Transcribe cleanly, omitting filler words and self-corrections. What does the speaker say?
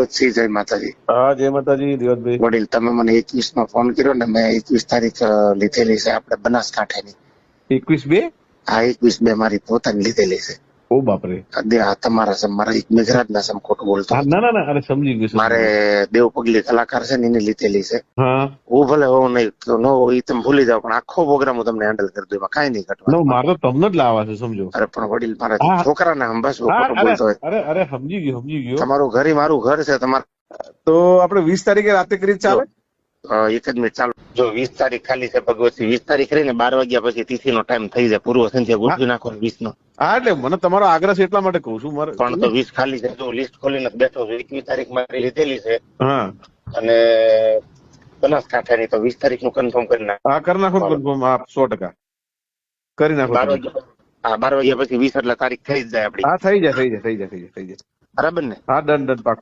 ભગવતસિંહ, જય માતાજી. હા જય માતાજી દિયોતભાઈ. વડીલ, તમે મને 21 માં ફોન કર્યો ને, મેં 21 તારીખ લીધેલી છે આપણે બનાસકાંઠાની. 21/2? આ 21/2 મારી પોતાની લીધેલી છે. ઓ બાપરે. આ તમારા છે, મારા એક મેઘરાજના સમ ખોટું બોલતો હા, હતો. ના ના ના, અરે સમજી ગયું. મારે દેવ પગલી કલાકાર છે ને, એની લીધેલી છે. હા, હું ભલે હોઉં નહીં ન હોય એ તમે ભૂલી જાઓ, પણ આખો પ્રોગ્રામ હું તમને હેન્ડલ કરી દઉં, એમાં કાંઈ નહીં નો ઘટવાનું. મારે તો તમને જ લાવવા છે, સમજો. અરે પણ વડીલ, મારા હા છોકરાને હંભાસ હા, ખોટું અરે બોલતો હોય. અરે અરે સમજી ગયો. તમારું ઘર ઈ મારું ઘર છે. તમારે તો આપણે 20 તારીખે રાતે કરી ચાલે? એક જ મિનિટ ચાલો. જો 20 તારીખ ખાલી છે ભગવતસિંહ, 20 તારીખ રહીને 12 વાગ્યા પછી તિથિનો ટાઈમ થઈ જાય, પૂર્વ સંધ્યા ગોઠવી નાખો 20 નો. હા, એટલે મને તમારો આગ્રહ છે એટલા માટે કહું છું. મારે પણ તો 20 ખાલી છે, જો લિસ્ટ ખોલીને બેઠો છું. 21 તારીખ મારી લીધેલી છે હા અને બનાસકાંઠાની તો 20 તારીખ નું કન્ફર્મ કરી નાખ. હા, કરી નાખો કન્ફર્મ. હા, 100% કરી નાખો. 12 વાગ્યા, હા 12 વાગ્યા પછી 20 એટલે તારીખ થઈ જ જાય આપડી. હા, થઈ જાય. બરાબર ને? હા, ડન પાકું.